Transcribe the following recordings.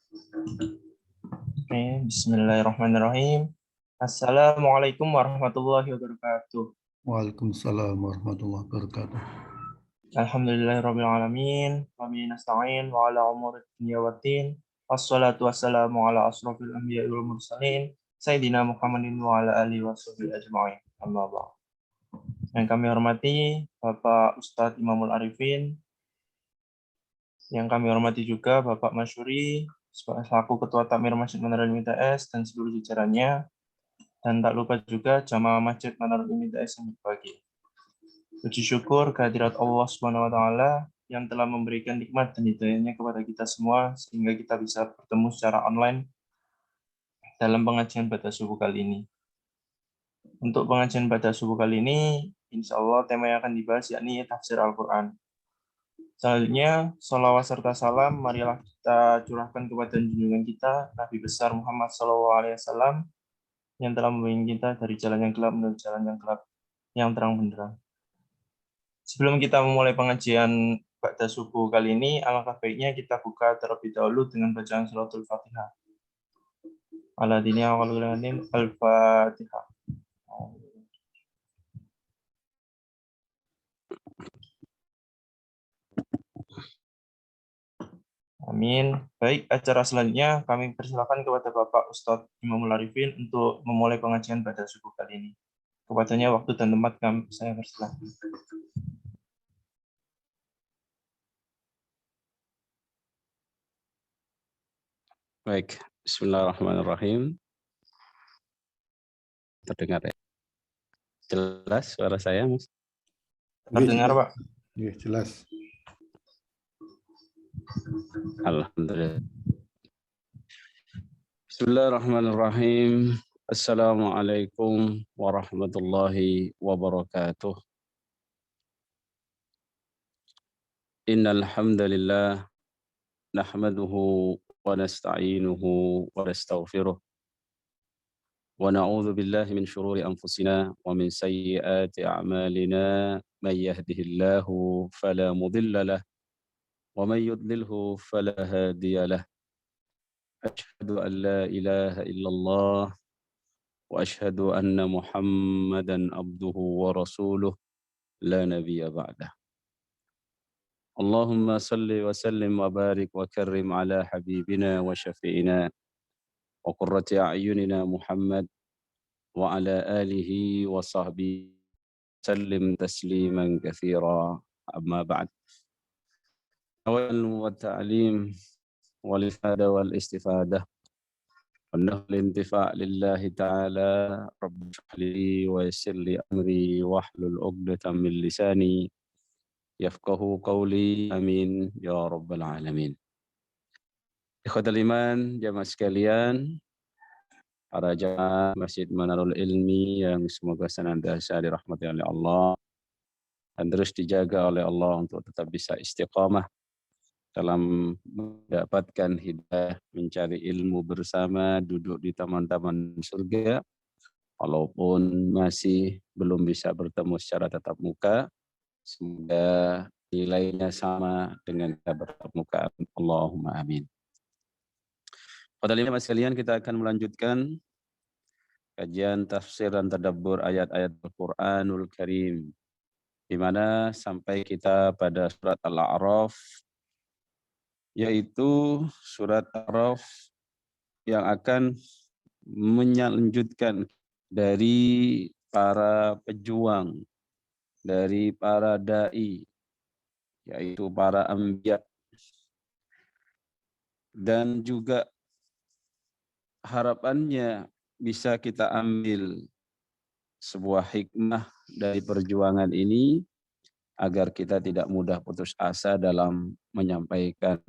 Oke, bismillahirrahmanirrahim. Assalamualaikum warahmatullahi wabarakatuh. Waalaikumsalam warahmatullahi wabarakatuh. Alhamdulillahirabbil alamin. Wa bihi nasta'in wa ala umuri dunya waddin. Wassalatu wassalamu ala asrofil anbiya'i wal mursalin Sayyidina Muhammadin wa ala alihi washabihi ajma'in. Amma ba'd. Yang kami hormati Bapak Ustadz Imamul Arifin, yang kami hormati juga Bapak Masyuri selaku Ketua Takmir Masjid Menara MTS dan seluruh jajarannya, dan tak lupa juga jamaah Masjid Menara MTS yang berbahagia. Puji syukur kehadirat Allah Subhanahu wa taala yang telah memberikan nikmat dan hidayahnya kepada kita semua sehingga kita bisa bertemu secara online dalam pengajian pada subuh kali ini. Untuk pengajian pada subuh kali ini, insya Allah tema yang akan dibahas yakni tafsir Al-Quran. Selanjutnya, sholawat serta salam marilah kita curahkan kepada junjungan kita Nabi besar Muhammad SAW yang telah membimbing kita dari jalan yang gelap menuju jalan yang gelap yang terang benderang. Sebelum kita memulai pengajian pada subuh kali ini, alangkah baiknya kita buka terlebih dahulu dengan bacaan suratul Fatihah. Alladzina awwalulanil al-Fatihah. Amin. Baik, acara selanjutnya kami persilakan kepada Bapak Ustadz Imamul Arifin untuk memulai pengajian pada subuh kali ini. Kepadanya waktu dan tempat saya persilakan. Baik, bismillahirrahmanirrahim. Terdengar ya? Jelas suara saya, Mas? Terdengar, Pak? Iya, jelas. Alhamdulillah. Bismillahirrahmanirrahim. Assalamualaikum warahmatullahi wabarakatuh. Innal hamdalillah nahmaduhu wa nasta'inuhu wa nastaghfiruh. Wa na'udzu billahi min syururi anfusina wa min sayyiati a'malina may yahdihillahu fala mudilla lahu wa may yudlilhu fala hadiya lahu. Asyhadu an la ilaha illallah wa asyhadu anna Muhammadan abduhu wa rasuluh la nabiyya ba'dah. Allahumma salli wa sallim wa barik wa karrim ala habibina wa syafi'ina wa qurrati a'yunina Muhammad wa ala alihi wa sahbihi sallim tasliman katsira, amma ba'd. Awal wa ta'lim wal ifada wal istifadah wa nahul intifa' lillahi ta'ala rabbi shrah li wa yassir li amri wahlul 'uqdatam min lisani yafqahu qawli, amin ya rabbal alamin. Ikhwatal iman, jamaah sekalian, para jamaah Masjid Manarul Ilmi yang semoga senantiasa dirahmati oleh Allah dan terus dijaga oleh Allah untuk tetap bisa istiqamah dalam mendapatkan hidayah, mencari ilmu bersama, duduk di taman-taman surga, walaupun masih belum bisa bertemu secara tatap muka. Semoga nilainya sama dengan kita bertatap muka. Allahumma amin. Pada lima sekalian, kita akan melanjutkan kajian tafsir dan tadabbur ayat-ayat Al-Quranul Karim, di mana sampai kita pada surat Al-A'raf, yaitu surat Al-A'raf yang akan melanjutkan dari para pejuang, dari para da'i, yaitu para anbiya, dan juga harapannya bisa kita ambil sebuah hikmah dari perjuangan ini agar kita tidak mudah putus asa dalam menyampaikan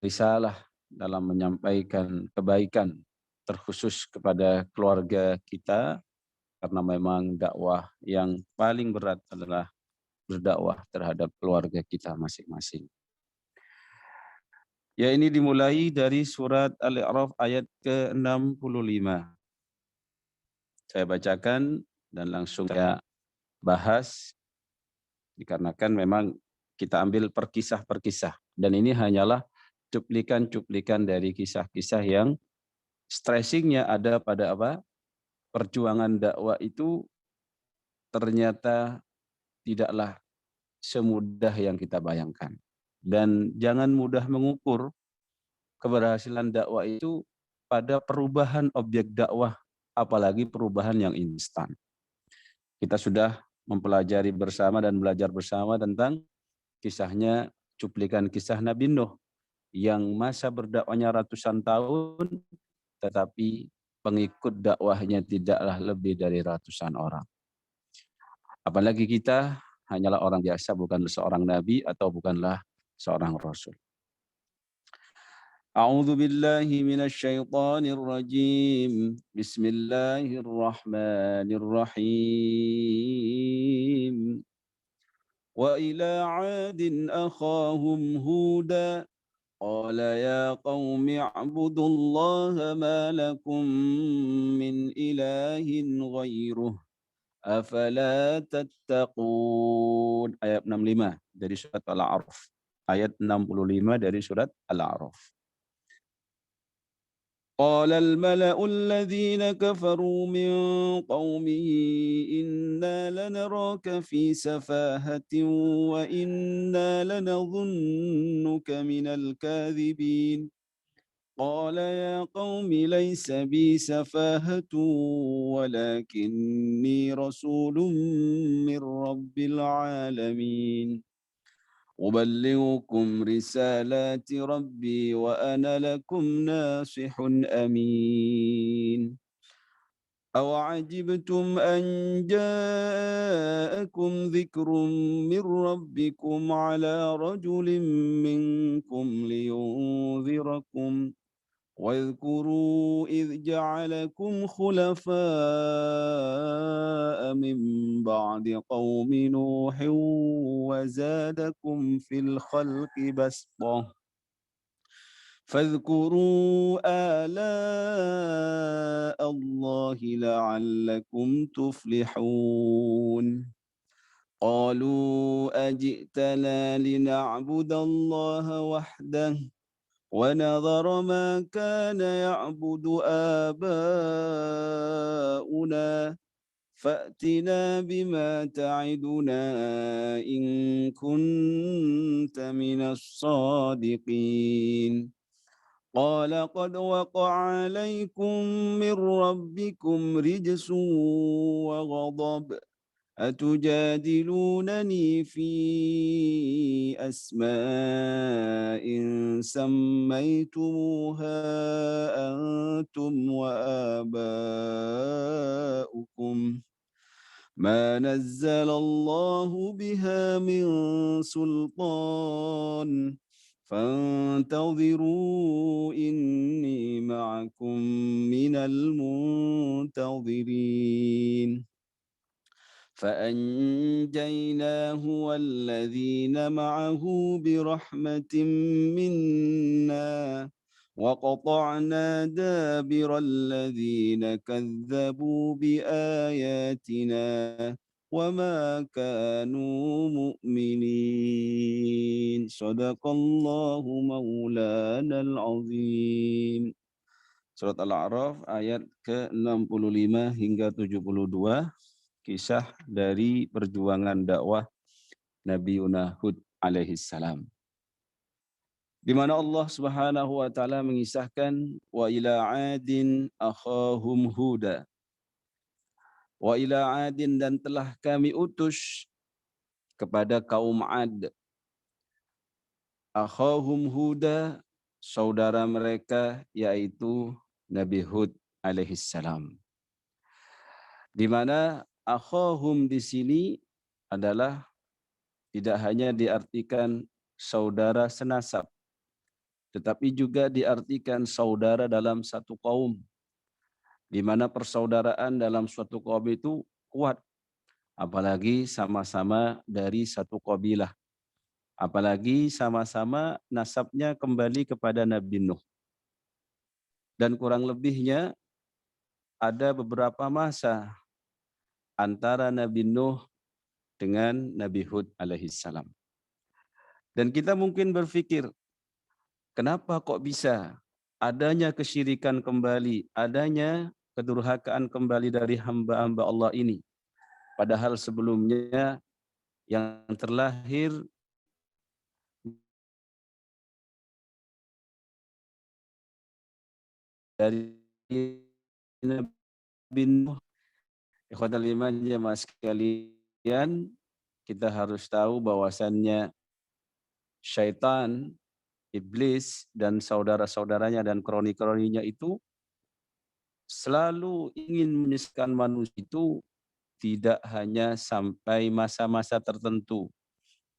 risalah, dalam menyampaikan kebaikan terkhusus kepada keluarga kita, karena memang dakwah yang paling berat adalah berdakwah terhadap keluarga kita masing-masing. Ya, ini dimulai dari surat Al-A'raf ayat ke-65. Saya bacakan dan langsung saya bahas, dikarenakan memang kita ambil per kisah, dan ini hanyalah cuplikan-cuplikan dari kisah-kisah yang stressingnya ada pada apa? Perjuangan dakwah itu ternyata tidaklah semudah yang kita bayangkan. Dan jangan mudah mengukur keberhasilan dakwah itu pada perubahan objek dakwah, apalagi perubahan yang instan. Kita sudah mempelajari bersama dan belajar bersama tentang kisahnya, cuplikan kisah Nabi Nuh yang masa berdakwahnya ratusan tahun, tetapi pengikut dakwahnya tidaklah lebih dari ratusan orang. Apalagi kita hanyalah orang biasa, bukanlah seorang nabi atau bukanlah seorang rasul. A'udzu billahi minasyaitonir rajim. Bismillahirrahmanirrahim. Wa ila 'adin akhahum huda qala ya qaumi i'budullaha ma lakum min ilahin ghairuh afala tattaqun. Ayat 65 dari surat Al-A'raf. Ayat 65 dari surat Al-A'raf. قال الملأ الذين كفروا من قومه إنا لنراك في سفاهة وإنا لنظنك من الكاذبين قال يا قوم ليس بي سفاهة ولكني رسول من رب العالمين أبلغكم رسالات ربي وأنا لكم ناصح أمين أوعجبتم أن جاءكم ذكر من ربكم على رجل منكم لينذركم واذكروا إذ جعلكم خلفاء من بعد قوم نوح وزادكم في الخلق بسطة فاذكروا آلاء الله لعلكم تفلحون قالوا أجئتنا لنعبد الله وحده ونذر ما كان يعبد آباؤنا فأتنا بما تعدنا إن كنت من الصادقين قال قد وقع عليكم من ربكم رجس وغضب أتجادلونني في أسماء سميتموها أنتم وآباؤكم ما نزل الله بها من سلطان فانتظروا إني معكم من المنتظرين فأنجيناه والذين معه برحمة منا وقطعنا دابر الذين كذبوا بآياتنا وما كانوا مؤمنين صدق الله مولانا العظيم. Surat Al-A'raf ayat ke-65 hingga 72. Kisah dari perjuangan dakwah Nabi Hud alaihi salam. Di mana Allah Subhanahu wa taala mengisahkan wa ila 'adin akhahum huda. Wa ila 'adin dan telah kami utus kepada kaum 'Ad. Akhahum huda, saudara mereka yaitu Nabi Hud alaihi salam. Di mana akhahum di sini adalah tidak hanya diartikan saudara senasab, tetapi juga diartikan saudara dalam satu kaum, di mana persaudaraan dalam suatu kaum itu kuat, apalagi sama-sama dari satu kabilah, apalagi sama-sama nasabnya kembali kepada Nabi Nuh. Dan kurang lebihnya ada beberapa masa antara Nabi Nuh dengan Nabi Hud alaihissalam. Dan kita mungkin berpikir, Kenapa kok bisa adanya kesyirikan kembali, adanya kedurhakaan kembali dari hamba-hamba Allah ini? Padahal sebelumnya yang terlahir dari Nabi Nuh. Ikhwatal iman jemaah sekalian, kita harus tahu bahwasannya syaitan, iblis, dan saudara-saudaranya dan kroni-kroninya itu selalu ingin menyesatkan manusia itu tidak hanya sampai masa-masa tertentu,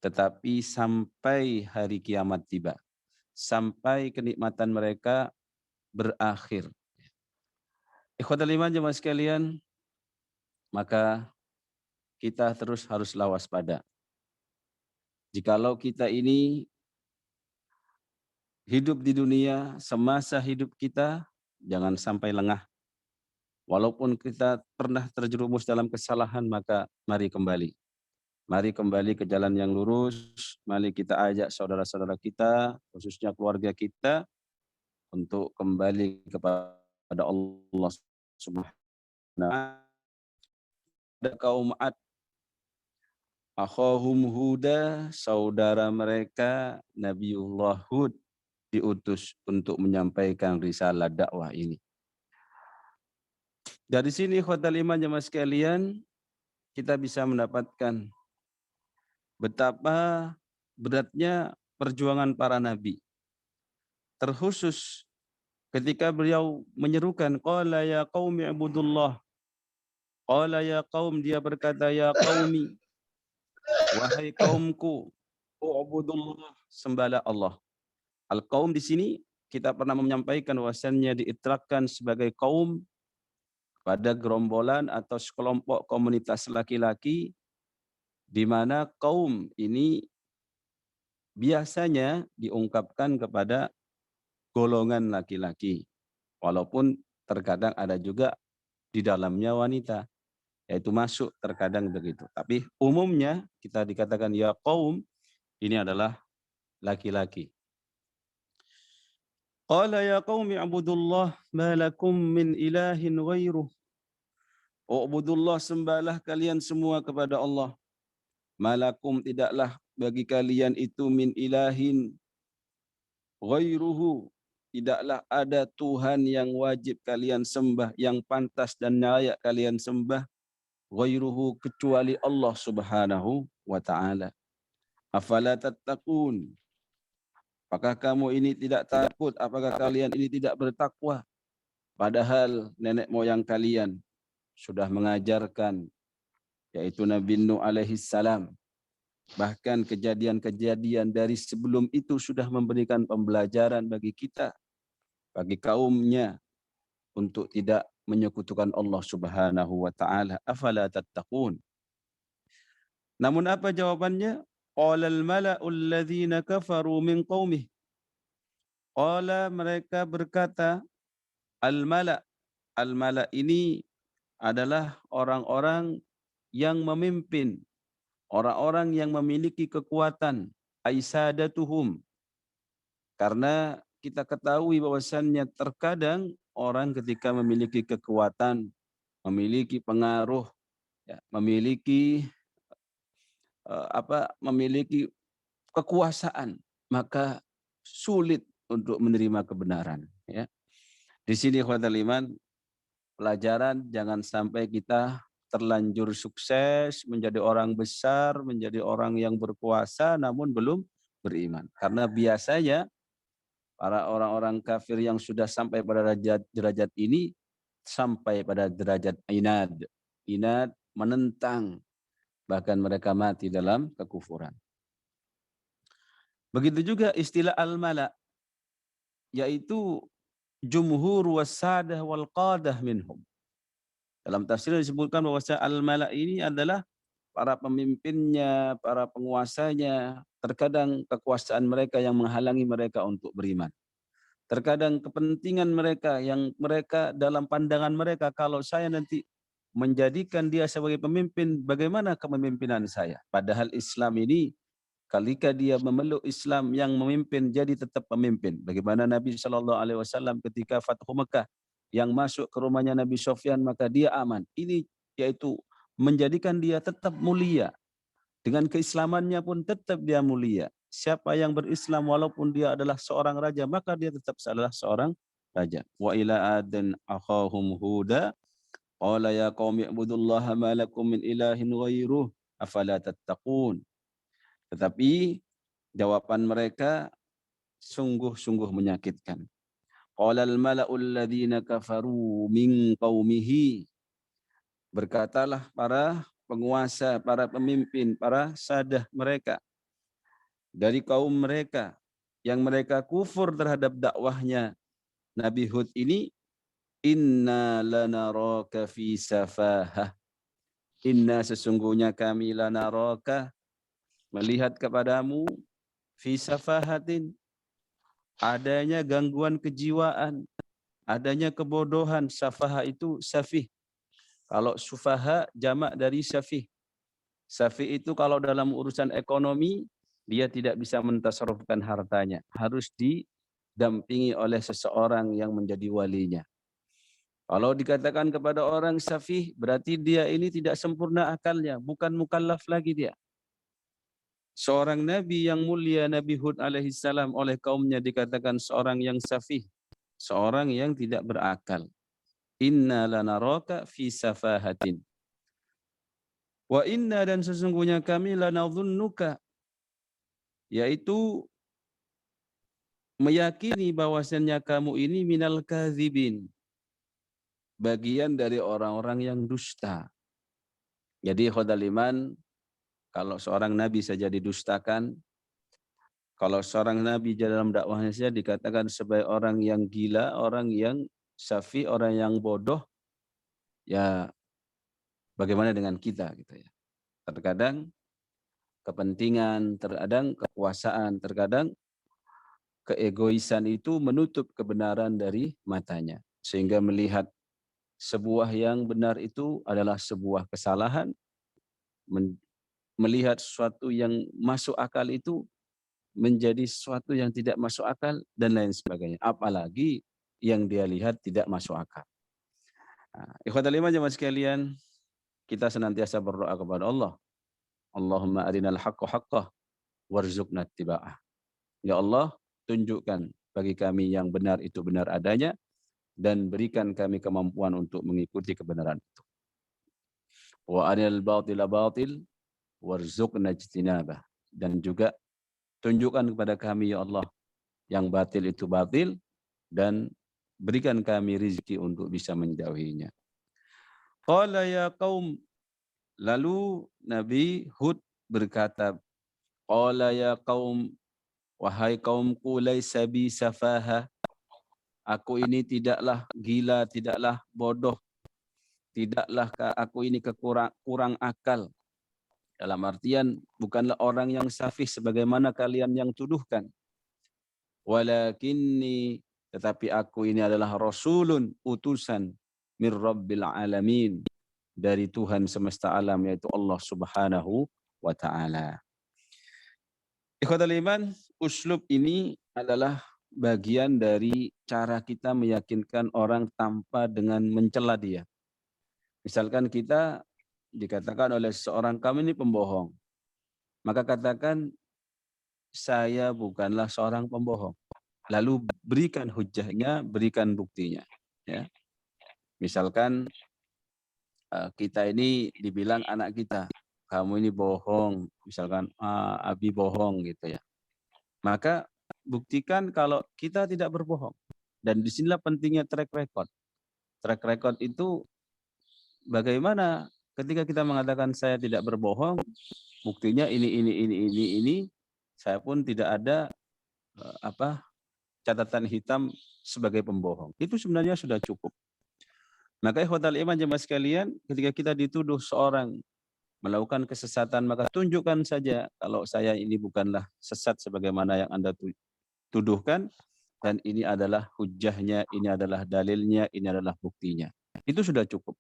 tetapi sampai hari kiamat tiba, sampai kenikmatan mereka berakhir. Ikhwatal iman jemaah sekalian, maka kita terus haruslah waspada. Jikalau kita ini hidup di dunia, semasa hidup kita, jangan sampai lengah. Walaupun kita pernah terjerumus dalam kesalahan, maka mari kembali. Mari kembali ke jalan yang lurus, mari kita ajak saudara-saudara kita, khususnya keluarga kita, untuk kembali kepada Allah Subhanahu wa Ta'ala. Ada kaum Ad, akhahum Huda, saudara mereka Nabiullah Hud diutus untuk menyampaikan risalah dakwah ini. Dari sini ikhwatal iman jemaah sekalian, kita bisa mendapatkan betapa beratnya perjuangan para nabi. Terkhusus ketika beliau menyerukan, qala ya qaumi ibudullah. Qala ya qaum, dia berkata, ya qaumi, wahai kaumku, ubudullah, sembahlah Allah. Al-qaum di sini kita pernah menyampaikan bahwasannya diitlaqkan sebagai kaum pada gerombolan atau sekelompok komunitas laki-laki, di mana kaum ini biasanya diungkapkan kepada golongan laki-laki, walaupun terkadang ada juga di dalamnya wanita, yaitu masuk terkadang begitu. Tapi umumnya kita dikatakan ya kaum, ini adalah laki-laki. Qala ya qaumi ibudullah ma lakum min ilahin ghairuh. Ubudullah, sembahlah kalian semua kepada Allah. Malakum, tidaklah bagi kalian itu min ilahin ghairuhu, tidaklah ada Tuhan yang wajib kalian sembah, yang pantas dan layak kalian sembah, ghairuhu, kecuali Allah Subhanahu wa Ta'ala. Afala tattaqun, apakah kamu ini tidak takut? Apakah kalian ini tidak bertakwa? Padahal nenek moyang kalian sudah mengajarkan, yaitu Nabi Nuh alaihi salam. Bahkan kejadian-kejadian dari sebelum itu sudah memberikan pembelajaran bagi kita, bagi kaumnya, untuk tidak menyekutukan Allah Subhanahu wa Ta'ala. Afala tattaqun. Namun apa jawabannya? Qala al-mala'u alladhina kafaru min qaumih. Qala, mereka berkata, al-mala'. Al-mala' ini adalah orang-orang yang memimpin, orang-orang yang memiliki kekuatan, aisadatuhum. Karena kita ketahui bahwasannya terkadang orang ketika memiliki kekuatan, memiliki pengaruh, ya, memiliki memiliki kekuasaan, maka sulit untuk menerima kebenaran. Ya. Di sini ikhwatal iman, pelajaran jangan sampai kita terlanjur sukses, menjadi orang besar, menjadi orang yang berkuasa, namun belum beriman. Karena biasanya para orang-orang kafir yang sudah sampai pada derajat ini, sampai pada derajat inad. Inad, menentang, bahkan mereka mati dalam kekufuran. Begitu juga istilah al-mala, yaitu jumhur wasadah wal qadah minhum. Dalam tafsir disebutkan bahwa al-mala ini adalah para pemimpinnya, para penguasanya. Terkadang kekuasaan mereka yang menghalangi mereka untuk beriman. Terkadang kepentingan mereka yang mereka dalam pandangan mereka, kalau saya nanti menjadikan dia sebagai pemimpin, bagaimana kepemimpinan saya? Padahal Islam ini Ketika dia memeluk Islam yang memimpin jadi tetap pemimpin. Bagaimana Nabi SAW ketika Fathu Mekah yang masuk ke rumahnya Nabi Sufyan maka dia aman. Ini yaitu menjadikan dia tetap mulia. Dengan keislamannya pun tetap dia mulia. Siapa yang berislam walaupun dia adalah seorang raja maka dia tetap adalah seorang raja. Wa ila adin akhahum huda qala ya qaumi ibudullaha ma lakum min ilahin ghairuh afala tattaqun. Tetapi jawaban mereka sungguh-sungguh menyakitkan. Qalal mala'ul ladzina kafaru min qaumihi. Berkatalah para penguasa, para pemimpin, para sadah mereka dari kaum mereka yang mereka kufur terhadap dakwahnya Nabi Hud ini, inna lanaraka fi safahah. Inna sesungguhnya kami lanaraka melihat kepadamu fi safahatin, adanya gangguan kejiwaan, adanya kebodohan. Safaha itu safih. Kalau sufaha jamak dari safih. Safih itu kalau dalam urusan ekonomi dia tidak bisa mentasarrufkan hartanya, harus didampingi oleh seseorang yang menjadi walinya. Kalau dikatakan kepada orang safih berarti dia ini tidak sempurna akalnya, bukan mukallaf lagi dia. Seorang nabi yang mulia, Nabi Hud alaihissalam, oleh kaumnya dikatakan seorang yang safih, seorang yang tidak berakal. Inna lanaraka fi safahatin. Wa inna dan sesungguhnya kami lanadhunnuka, yaitu meyakini bahwasannya kamu ini minal kadzibin, bagian dari orang-orang yang dusta. Jadi khadaliman, kalau seorang nabi saja didustakan, kalau seorang nabi dalam dakwahnya saja dikatakan sebagai orang yang gila, orang yang safi, orang yang bodoh, ya bagaimana dengan kita gitu ya. Terkadang kepentingan, terkadang kekuasaan, terkadang keegoisan itu menutup kebenaran dari matanya. Sehingga melihat sebuah yang benar itu adalah sebuah kesalahan, melihat sesuatu yang masuk akal itu menjadi sesuatu yang tidak masuk akal dan lain sebagainya. Apalagi yang dia lihat tidak masuk akal. Ikhwatal iman jemaah sekalian, kita senantiasa berdoa kepada Allah. Allahumma arinal haqqa haqqah warzuqna ittiba'ah. Ya Allah, tunjukkan bagi kami yang benar itu benar adanya dan berikan kami kemampuan untuk mengikuti kebenaran itu. Wa arinal batila batil warzuqna ijtinabah. Dan juga tunjukkan kepada kami ya Allah yang batil itu batil dan berikan kami rizki untuk bisa menjauhinya. Qala ya qaum, lalu Nabi Hud berkata, qala ya qaum, wahai kaumku, laisa bi safaha, aku ini tidaklah gila, tidaklah bodoh, tidaklah aku ini kurang akal. Dalam artian bukanlah orang yang safih sebagaimana kalian yang tuduhkan. Walakinni, tetapi aku ini adalah rasulun, utusan mir rabbil alamin, dari Tuhan semesta alam yaitu Allah Subhanahu wa taala. Ikhwatal iman, uslub ini adalah bagian dari cara kita meyakinkan orang tanpa dengan mencela dia. Misalkan kita dikatakan oleh seorang, kamu ini pembohong. Maka katakan, saya bukanlah seorang pembohong. Lalu berikan hujahnya, berikan buktinya. Ya. Misalkan kita ini dibilang anak kita, kamu ini bohong. Misalkan Abi bohong gitu ya. Maka buktikan kalau kita tidak berbohong. Dan disinilah pentingnya track record. Track record itu bagaimana ketika kita mengatakan saya tidak berbohong, buktinya ini, saya pun tidak ada catatan hitam sebagai pembohong. Itu sebenarnya sudah cukup. Maka ikhwatal iman jemaah sekalian, ketika kita dituduh seorang melakukan kesesatan, maka tunjukkan saja kalau saya ini bukanlah sesat sebagaimana yang Anda tuduhkan, dan ini adalah hujahnya, ini adalah dalilnya, ini adalah buktinya. Itu sudah cukup.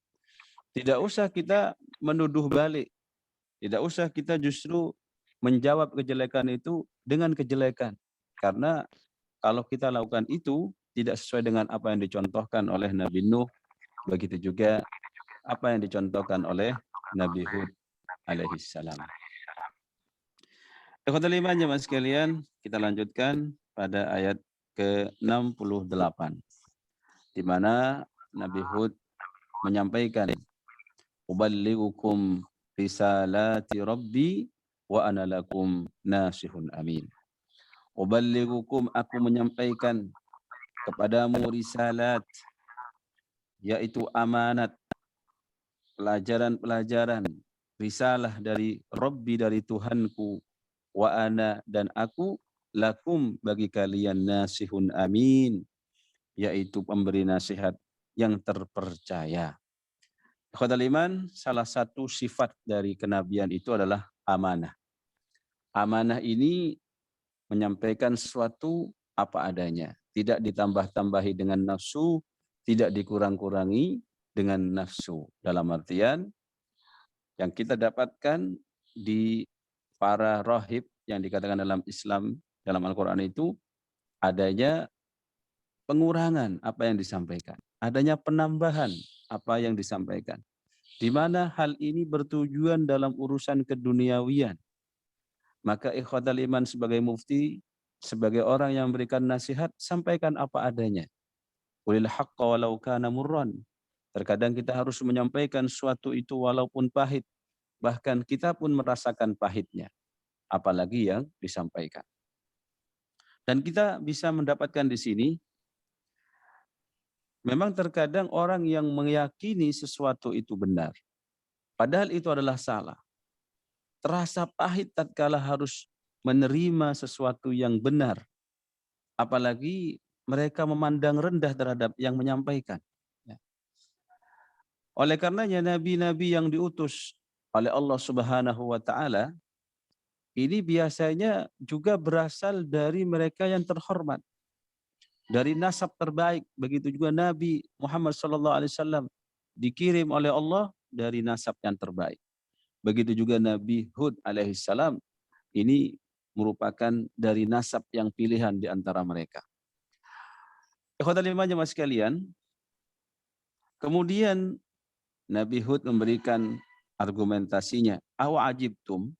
Tidak usah kita menuduh balik. Tidak usah kita justru menjawab kejelekan itu dengan kejelekan. Karena kalau kita lakukan itu tidak sesuai dengan apa yang dicontohkan oleh Nabi Nuh, begitu juga apa yang dicontohkan oleh Nabi Hud alaihissalam. Ikhwatul iman jemaah sekalian, kita lanjutkan pada ayat ke-68 di mana Nabi Hud menyampaikan, "Uballighukum risalati rabbi wa ana lakum nasihun amin." Uballighukum, aku menyampaikan kepadamu risalat, yaitu amanat, pelajaran-pelajaran, risalah dari Rabbi, dari Tuhanku, wa ana, dan aku, lakum, bagi kalian, nasihun amin, yaitu pemberi nasihat yang terpercaya. Ikhwatul iman, salah satu sifat dari kenabian itu adalah amanah. Amanah ini menyampaikan sesuatu apa adanya, tidak ditambah-tambahi dengan nafsu, tidak dikurang-kurangi dengan nafsu. Dalam artian yang kita dapatkan di para rahib yang dikatakan dalam Islam, dalam Al-Quran itu adanya pengurangan apa yang disampaikan, adanya penambahan apa yang disampaikan, di mana hal ini bertujuan dalam urusan keduniawian. Maka ikhwatal iman, sebagai mufti, sebagai orang yang memberikan nasihat, sampaikan apa adanya. Qulil haqqa walau kana murran. Terkadang kita harus menyampaikan sesuatu itu walaupun pahit, bahkan kita pun merasakan pahitnya, apalagi yang disampaikan. Dan kita bisa mendapatkan di sini, memang terkadang orang yang meyakini sesuatu itu benar, padahal itu adalah salah. Terasa pahit tatkala harus menerima sesuatu yang benar, apalagi mereka memandang rendah terhadap yang menyampaikan. Oleh karenanya nabi-nabi yang diutus oleh Allah Subhanahu wa taala ini biasanya juga berasal dari mereka yang terhormat, dari nasab terbaik. Begitu juga Nabi Muhammad SAW dikirim oleh Allah dari nasab yang terbaik. Begitu juga Nabi Hud alaihissalam ini merupakan dari nasab yang pilihan di antara mereka. Ikhwatal iman jemaah sekalian, kemudian Nabi Hud memberikan argumentasinya. Awa ajibtum,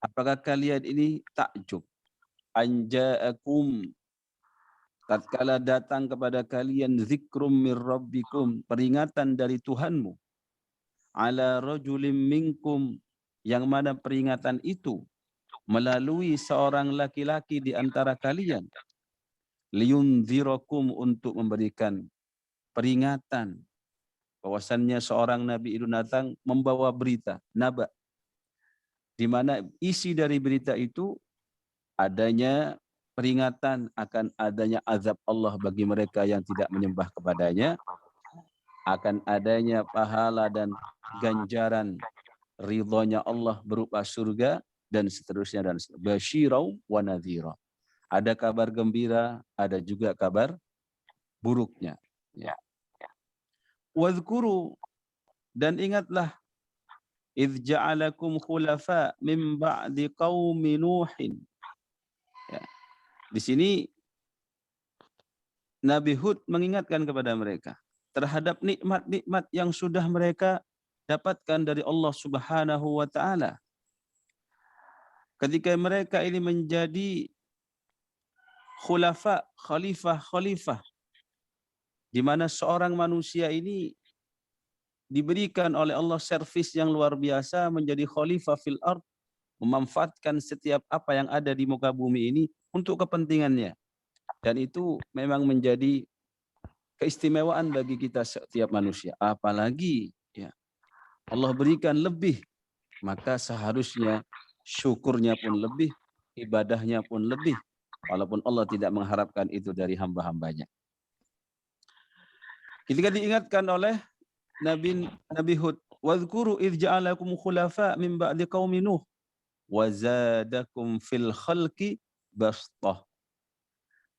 apakah kalian ini takjub? Anja'akum, tatkala datang kepada kalian zikrum mir rabbikum, peringatan dari Tuhanmu, ala rajulim minkum, yang mana peringatan itu melalui seorang laki-laki di antara kalian, liyunzirakum, untuk memberikan peringatan bahwasannya seorang nabi itu datang membawa berita, naba, di mana isi dari berita itu adanya peringatan akan adanya azab Allah bagi mereka yang tidak menyembah kepadanya, akan adanya pahala dan ganjaran ridhonya Allah berupa surga, dan seterusnya, dan basyirau wa nadhira. Ada kabar gembira, ada juga kabar buruknya. Ya. Wadhkuru, dan ingatlah, idh ja'alakum khulafa min ba'di qaumi Nuhin. Ya. Di sini Nabi Hud mengingatkan kepada mereka terhadap nikmat-nikmat yang sudah mereka dapatkan dari Allah Subhanahu wa taala. Ketika mereka ini menjadi khulafa, khalifah, di mana seorang manusia ini diberikan oleh Allah servis yang luar biasa menjadi khalifah fil ard, memanfaatkan setiap apa yang ada di muka bumi ini untuk kepentingannya. Dan itu memang menjadi keistimewaan bagi kita setiap manusia. Apalagi ya, Allah berikan lebih, maka seharusnya syukurnya pun lebih, ibadahnya pun lebih, walaupun Allah tidak mengharapkan itu dari hamba-hambanya. Ketika diingatkan oleh Nabi Hud, wadhkuru idh ja'alakum khulafa min ba'di qaumi Nuh wa zadakum fil khalqi bastah.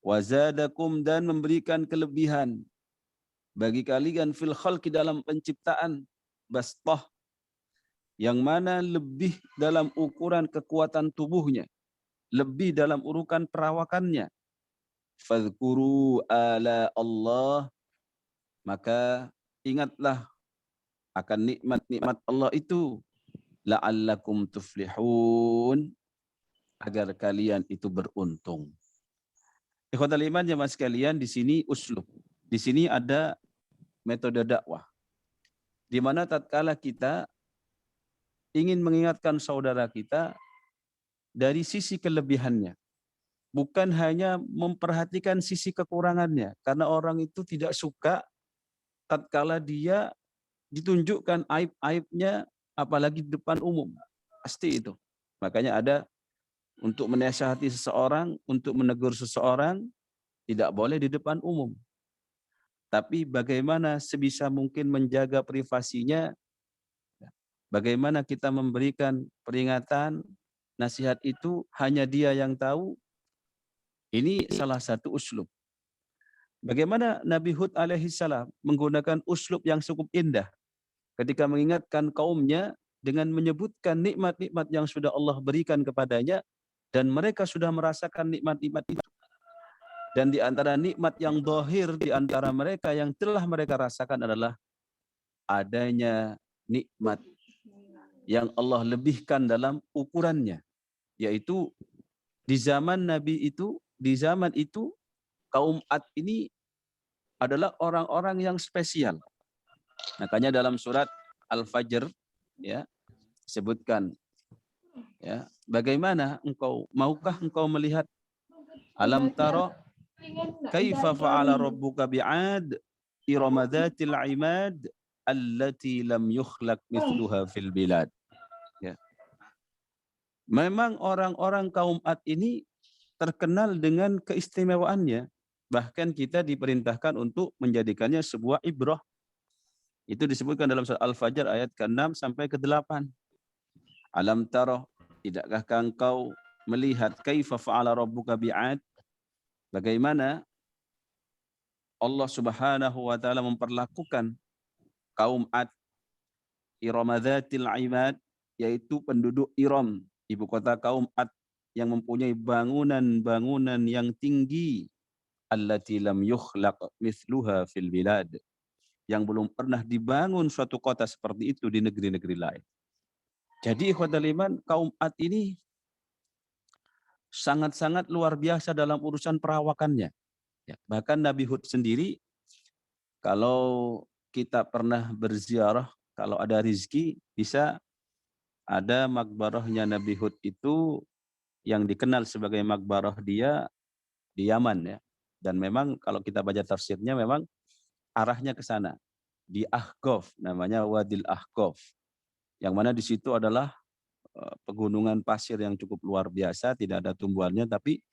Wa zadakum, dan memberikan kelebihan bagi kalian fil khalqi, dalam penciptaan, bastah, yang mana lebih dalam ukuran kekuatan tubuhnya, lebih dalam urukan perawakannya. Fadhkuru ala Allah, maka ingatlah akan nikmat-nikmat Allah itu, la'allakum tuflihun, agar kalian itu beruntung. Ikhwatal iman jemaah sekalian, di sini uslub. Di sini ada metode dakwah. Di mana tatkala kita ingin mengingatkan saudara kita dari sisi kelebihannya, bukan hanya memperhatikan sisi kekurangannya, karena orang itu tidak suka tatkala dia ditunjukkan aib-aibnya, apalagi di depan umum. Pasti itu. Makanya ada untuk menasihati seseorang, untuk menegur seseorang, tidak boleh di depan umum. Tapi bagaimana sebisa mungkin menjaga privasinya, bagaimana kita memberikan peringatan, nasihat itu hanya dia yang tahu, ini salah satu uslub. Bagaimana Nabi Hud alaihissalam menggunakan uslub yang cukup indah ketika mengingatkan kaumnya dengan menyebutkan nikmat-nikmat yang sudah Allah berikan kepadanya, dan mereka sudah merasakan nikmat-nikmat itu. Dan di antara nikmat yang zahir di antara mereka yang telah mereka rasakan adalah adanya nikmat yang Allah lebihkan dalam ukurannya, yaitu di zaman Nabi itu, di zaman itu kaum Ad ini adalah orang-orang yang spesial. Makanya dalam surat Al-Fajr ya disebutkan ya, bagaimana maukah engkau melihat alam tara kaifa fa'ala rabbuka bi'ad irama dzatil 'imad allati lam yukhlaq mithluha fil bilad. Ya. Memang orang-orang kaum Ad ini terkenal dengan keistimewaannya. Bahkan kita diperintahkan untuk menjadikannya sebuah ibrah. Itu disebutkan dalam surat Al-Fajr ayat ke-6 sampai ke-8. Alam tara, tidakkah engkau melihat kaifa fa'ala rabbuka bi'ad, bagaimana Allah Subhanahu wa taala memperlakukan kaum Ad, irama dzatil 'imad, yaitu penduduk Iram, ibu kota kaum Ad yang mempunyai bangunan-bangunan yang tinggi, allati lam yukhlaq mithluha fil bilad, yang belum pernah dibangun suatu kota seperti itu di negeri-negeri lain. Jadi ikhwatal iman, kaum Ad ini sangat-sangat luar biasa dalam urusan perawakannya. Ya, bahkan Nabi Hud sendiri, kalau kita pernah berziarah, kalau ada rizki, bisa ada makbarahnya Nabi Hud itu yang dikenal sebagai makbarah dia di Yaman ya. Dan memang kalau kita baca tafsirnya memang arahnya ke sana. Di Ahqaf, namanya Wadil Ahqaf. Yang mana di situ adalah pegunungan pasir yang cukup luar biasa, tidak ada tumbuhannya, tapi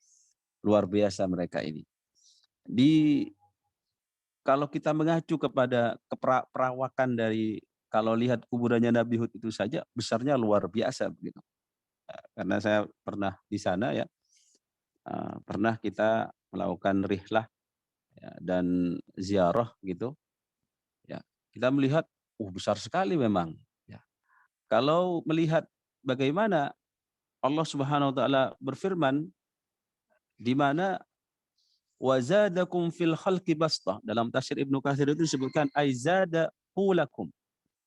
luar biasa mereka ini. Kalau kita mengacu kepada perawakan dari, kalau lihat kuburannya Nabi Hud itu saja, besarnya luar biasa begitu. Karena saya pernah di sana ya, pernah kita melakukan rihlah ya, dan ziarah gitu. Ya, kita melihat, besar sekali memang. Ya. Kalau melihat bagaimana Allah Subhanahu wa taala berfirman, di mana wazadakum fil khalqi basta, dalam tafsir Ibnu Katsir itu disebutkan aizada hulakum,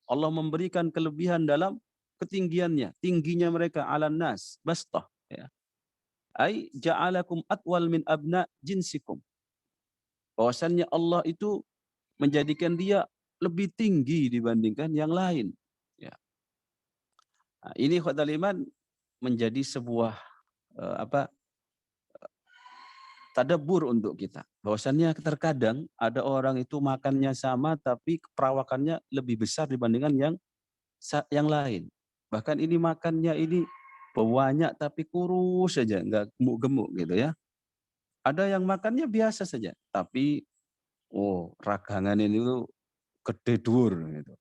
Allah memberikan kelebihan dalam ketinggiannya, tingginya mereka ala nas basta ya. Ai ja'alakum atwal min abna jinsikum, bahwasannya Allah itu menjadikan dia lebih tinggi dibandingkan yang lain ya. Nah, ini khawatir iman menjadi sebuah tadabbur untuk kita. Bahwasannya terkadang ada orang itu makannya sama tapi perawakannya lebih besar dibandingkan yang lain. Bahkan ini makannya ini banyak tapi kurus saja, enggak gemuk-gemuk gitu ya. Ada yang makannya biasa saja, tapi ragangan ini tuh gede dur gitu.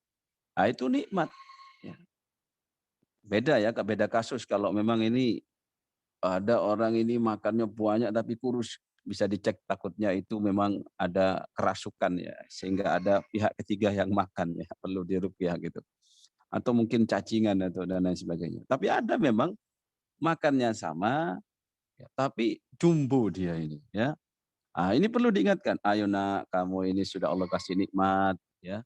Nah, itu nikmat. Ya. Beda ya, beda kasus kalau memang ini ada orang ini makannya banyak tapi kurus, bisa dicek takutnya itu memang ada kerasukan ya, sehingga ada pihak ketiga yang makan ya, perlu diruqyah gitu. atau mungkin cacingan atau dan lain sebagainya. Tapi ada memang makannya sama, ya, tapi jumbo dia ini, ya. Ini perlu diingatkan. Ayo nak, kamu ini sudah Allah kasih nikmat, ya.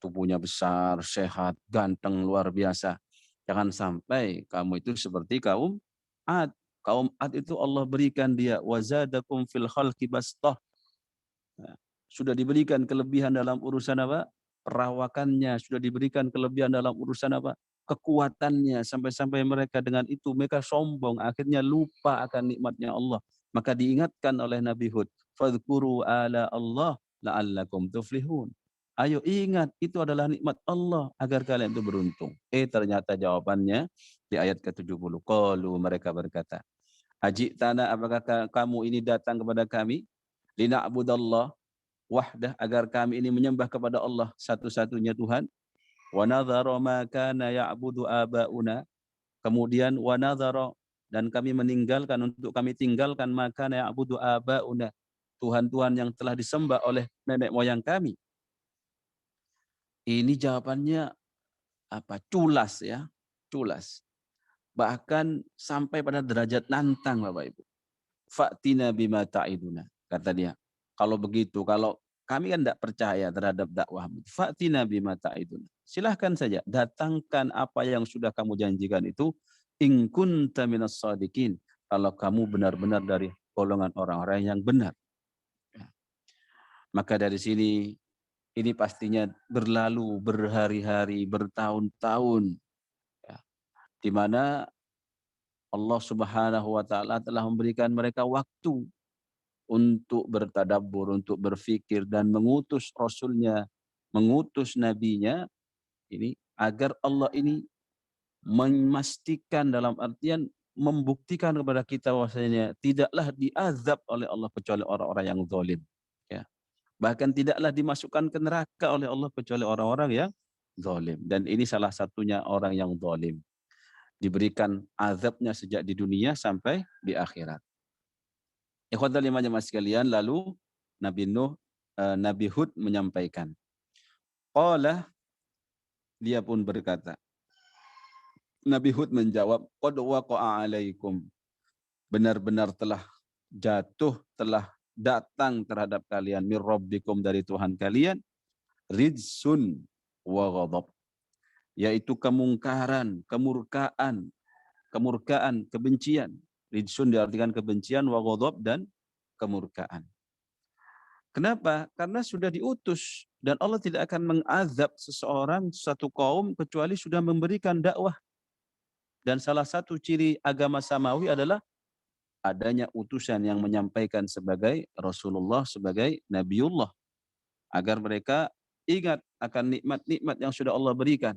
Tubuhnya besar, sehat, ganteng, luar biasa. Jangan sampai kamu itu seperti kaum Ad. Kaum Ad itu Allah berikan dia wazadakum fil khalqi bastah. Sudah diberikan kelebihan dalam urusan apa? Perawakannya, sudah diberikan kelebihan dalam urusan apa? Kekuatannya, sampai-sampai mereka dengan itu mereka sombong, akhirnya lupa akan nikmatnya Allah. Maka diingatkan oleh Nabi Hud, fadhkuru ala Allah la'allakum tuflihun. Ayo ingat, itu adalah nikmat Allah agar kalian itu beruntung. Ternyata jawabannya di ayat ke-70. Qalu, mereka berkata, ajitana, apakah kamu ini datang kepada kami? Lina'budallah wahdah, agar kami ini menyembah kepada Allah satu-satunya Tuhan. Wa nadhara ma kana ya'budu aba'una. Kemudian wa nadhara, dan kami meninggalkan, untuk kami tinggalkan ma kana ya'budu aba'una, Tuhan-Tuhan yang telah disembah oleh nenek moyang kami. Ini jawabannya apa? Culas, ya, culas. Bahkan sampai pada derajat nantang, Bapak Ibu. Fa'tina bima ta'iduna, kata dia. Kalau begitu, kalau kami kan tidak percaya terhadap dakwah, fa'tina bima ta'iduna. Silahkan saja, datangkan apa yang sudah kamu janjikan itu. In kunta minas shadiqin, kalau kamu benar-benar dari golongan orang-orang yang benar. Maka dari sini, ini pastinya berlalu berhari-hari, bertahun-tahun, ya, di mana Allah Subhanahu wa Ta'ala telah memberikan mereka waktu untuk bertadabbur, untuk berfikir, dan mengutus Rasulnya, mengutus Nabinya, ini agar Allah ini memastikan, dalam artian membuktikan kepada kita bahwasanya tidaklah diazab oleh Allah kecuali orang-orang yang zalim. Ya. Bahkan tidaklah dimasukkan ke neraka oleh Allah kecuali orang-orang yang zalim. Dan ini salah satunya orang yang zalim. Diberikan azabnya sejak di dunia sampai di akhirat. Ikhwatal iman jemaah sekalian, lalu Nabi Hud menyampaikan. Qala, dia pun berkata. Nabi Hud menjawab, qad waqa'a alaikum, benar-benar telah jatuh, telah datang terhadap kalian, mir rabbikum, dari Tuhan kalian, rijsun wa ghadab, yaitu kemungkaran, kemurkaan, kebencian. Rijsun diartikan kebencian, wa ghadab, dan kemurkaan. Kenapa? Karena sudah diutus, dan Allah tidak akan mengazab seseorang, satu kaum, kecuali sudah memberikan dakwah. Dan salah satu ciri agama samawi adalah adanya utusan yang menyampaikan sebagai Rasulullah, sebagai Nabiullah, agar mereka ingat akan nikmat-nikmat yang sudah Allah berikan.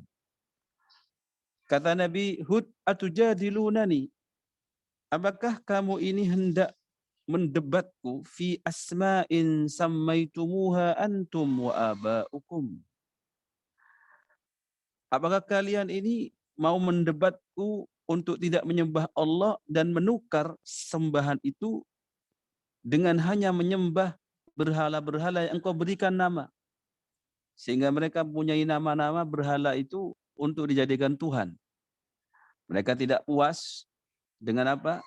Kata Nabi Hud, atujadilunani, apakah kamu ini hendak mendebatku fi asma'in sammaitumuha antum wa aba'ukum? Apakah kalian ini mau mendebatku untuk tidak menyembah Allah dan menukar sembahan itu dengan hanya menyembah berhala-berhala yang engkau berikan nama? Sehingga mereka mempunyai nama-nama berhala itu untuk dijadikan Tuhan. Mereka tidak puas dengan apa?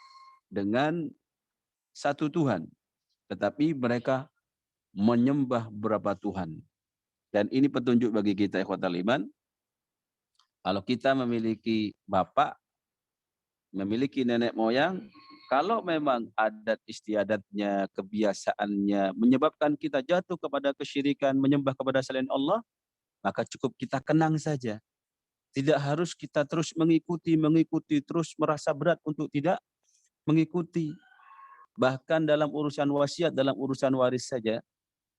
Dengan satu Tuhan. Tetapi mereka menyembah beberapa Tuhan. Dan ini petunjuk bagi kita, ikhwatal iman. Kalau kita memiliki bapak, memiliki nenek moyang, kalau memang adat istiadatnya, kebiasaannya menyebabkan kita jatuh kepada kesyirikan, menyembah kepada selain Allah, maka cukup kita kenang saja. Tidak harus kita terus mengikuti, terus merasa berat untuk tidak mengikuti. Bahkan dalam urusan wasiat, dalam urusan waris saja,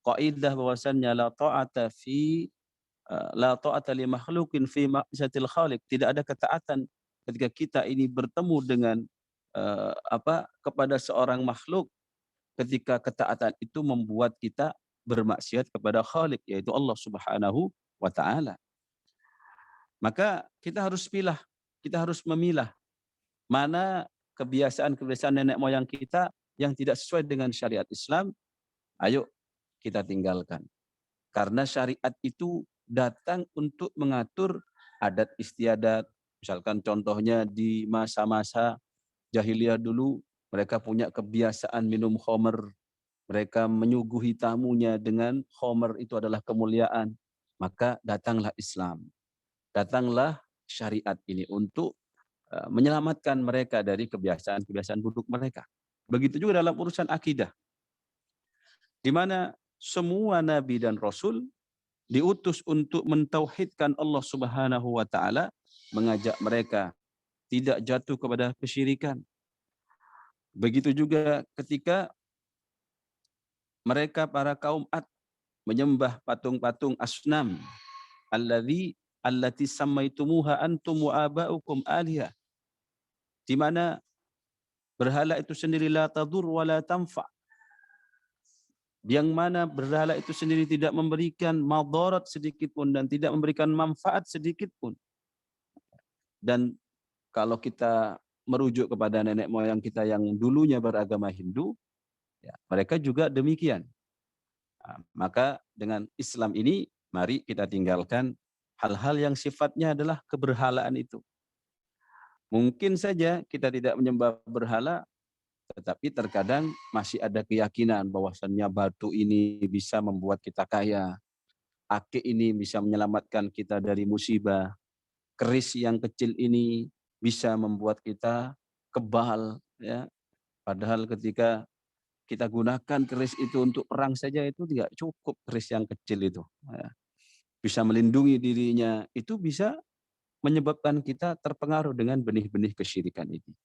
kaidah bahwasannya la ta'ata li makhluqin fi ma'siyatil khaliq, tidak ada ketaatan ketika kita ini bertemu dengan kepada seorang makhluk, ketika ketaatan itu membuat kita bermaksiat kepada Khaliq, yaitu Allah Subhanahu wa Ta'ala. Maka kita harus memilah mana kebiasaan-kebiasaan nenek moyang kita yang tidak sesuai dengan syariat Islam. Ayo kita tinggalkan, karena syariat itu datang untuk mengatur adat istiadat. Misalkan contohnya di masa-masa jahiliyah dulu, mereka punya kebiasaan minum khamr. Mereka menyuguhi tamunya dengan khamr, itu adalah kemuliaan. Maka datanglah Islam. Datanglah syariat ini untuk menyelamatkan mereka dari kebiasaan-kebiasaan buruk mereka. Begitu juga dalam urusan akidah, di mana semua nabi dan rasul diutus untuk mentauhidkan Allah Subhanahu wa taala, mengajak mereka tidak jatuh kepada kesyirikan. Begitu juga ketika mereka para kaum Ad menyembah patung-patung asnam, allati sammaitumuha antum wa aba'ukum alihah, di mana berhala itu sendiri la tadur wa la tanfa, yang mana berhala itu sendiri tidak memberikan madarat sedikit pun dan tidak memberikan manfaat sedikit pun. Dan kalau kita merujuk kepada nenek moyang kita yang dulunya beragama Hindu, ya, mereka juga demikian. Nah, maka dengan Islam ini, mari kita tinggalkan hal-hal yang sifatnya adalah keberhalaan itu. Mungkin saja kita tidak menyembah berhala, tetapi terkadang masih ada keyakinan bahwasannya batu ini bisa membuat kita kaya, akik ini bisa menyelamatkan kita dari musibah, keris yang kecil ini bisa membuat kita kebal, ya. Padahal ketika kita gunakan keris itu untuk perang saja itu tidak cukup, keris yang kecil itu, ya. Bisa melindungi dirinya, itu bisa menyebabkan kita terpengaruh dengan benih-benih kesyirikan ini.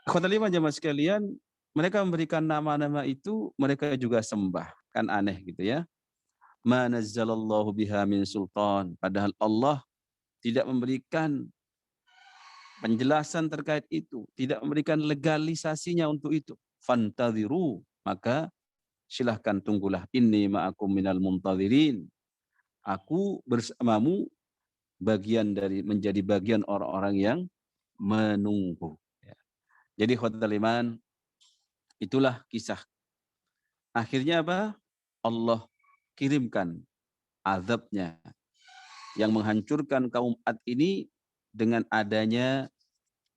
Khotalima jamaah sekalian, mereka memberikan nama-nama itu, mereka juga sembah. Kan aneh gitu ya. Ma nazzalallahu biha min sultan. Padahal Allah tidak memberikan penjelasan terkait itu, tidak memberikan legalisasinya untuk itu. Fantadhiru, maka silahkan tunggulah. Inni ma'akum minal muntadhirin. Aku bersamamu menjadi bagian orang-orang yang menunggu. Jadi khotul iman, itulah kisah. Akhirnya apa? Allah kirimkan azabnya yang menghancurkan kaum Ad ini dengan adanya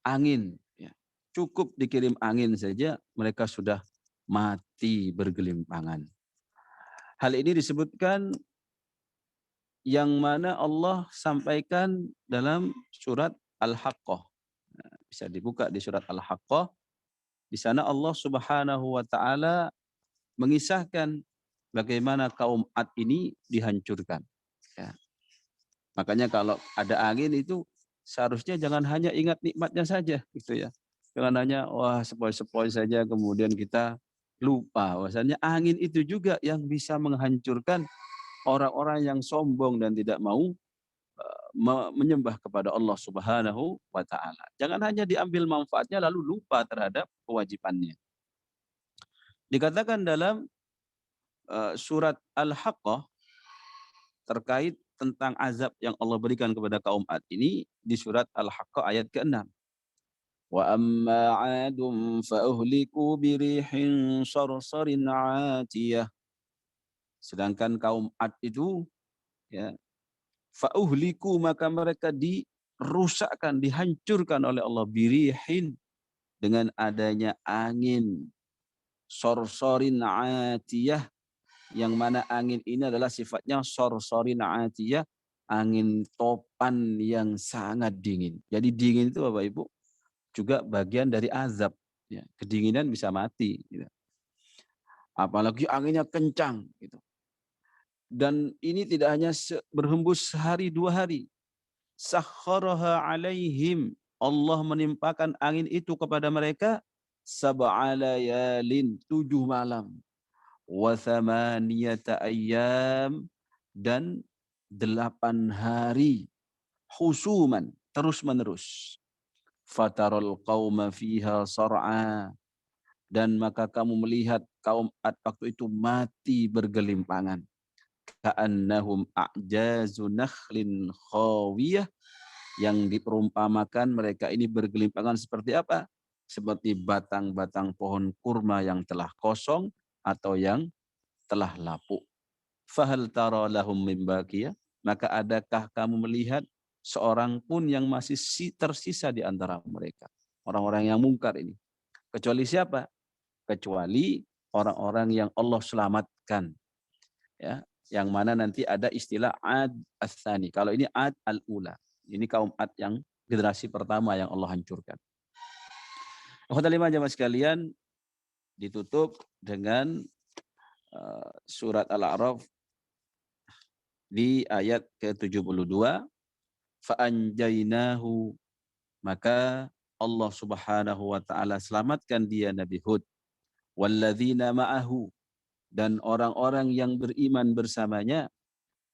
angin. Ya. Cukup dikirim angin saja, mereka sudah mati bergelimpangan. Hal ini disebutkan yang mana Allah sampaikan dalam surat Al-Haqqah. Bisa dibuka di surat Al-Haqqah. Di sana Allah Subhanahu wa taala mengisahkan bagaimana kaum Ad ini dihancurkan. Ya. Makanya kalau ada angin itu seharusnya jangan hanya ingat nikmatnya saja gitu ya. Jangan hanya wah sepoi-sepoi saja kemudian kita lupa bahwasanya angin itu juga yang bisa menghancurkan orang-orang yang sombong dan tidak mau menyembah kepada Allah Subhanahu wa taala. Jangan hanya diambil manfaatnya lalu lupa terhadap kewajibannya. Dikatakan dalam surat Al-Haqqah terkait tentang azab yang Allah berikan kepada kaum Ad ini di surat Al-Haqqah ayat ke-6. Wa amma 'adun fa uhliku birihin sarsarin 'atiyah. Sedangkan kaum Ad itu ya, fa'uhliku, maka mereka dirusakkan, dihancurkan oleh Allah birihin, dengan adanya angin sorsorin atiyah, yang mana angin ini adalah sifatnya sorsorin atiyah, angin topan yang sangat dingin. Jadi dingin itu Bapak Ibu juga bagian dari azab. Ya, kedinginan bisa mati. Gitu. Apalagi anginnya kencang. Gitu. Dan ini tidak hanya berhembus sehari dua hari. Sakharaha alaihim. Allah menimpakan angin itu kepada mereka 7 layalin, 7 malam. Wa 8 ayyam, dan 8 hari husuman, terus menerus. Fatarul qauma fiha sar'a, dan maka kamu melihat kaum Ad waktu itu mati bergelimpangan. Ka'annahum a'jazu nakhlin khawiyah, yang diperumpamakan mereka ini bergelimpangan seperti apa? Seperti batang-batang pohon kurma yang telah kosong atau yang telah lapuk. Fahal tara lahum min baqiyah, maka adakah kamu melihat seorang pun yang masih tersisa di antara mereka. Orang-orang yang mungkar ini. Kecuali siapa? Kecuali orang-orang yang Allah selamatkan. Ya, yang mana nanti ada istilah Ad Ats-Tsani. Kalau ini Ad Al-Ula. Ini kaum Ad yang generasi pertama yang Allah hancurkan. Akhwatal iman jamaah sekalian, ditutup dengan surat Al-A'raf di ayat ke-72. Fa'anjainahu, maka Allah Subhanahu wa taala selamatkan dia Nabi Hud, walladzina ma'ahu, dan orang-orang yang beriman bersamanya,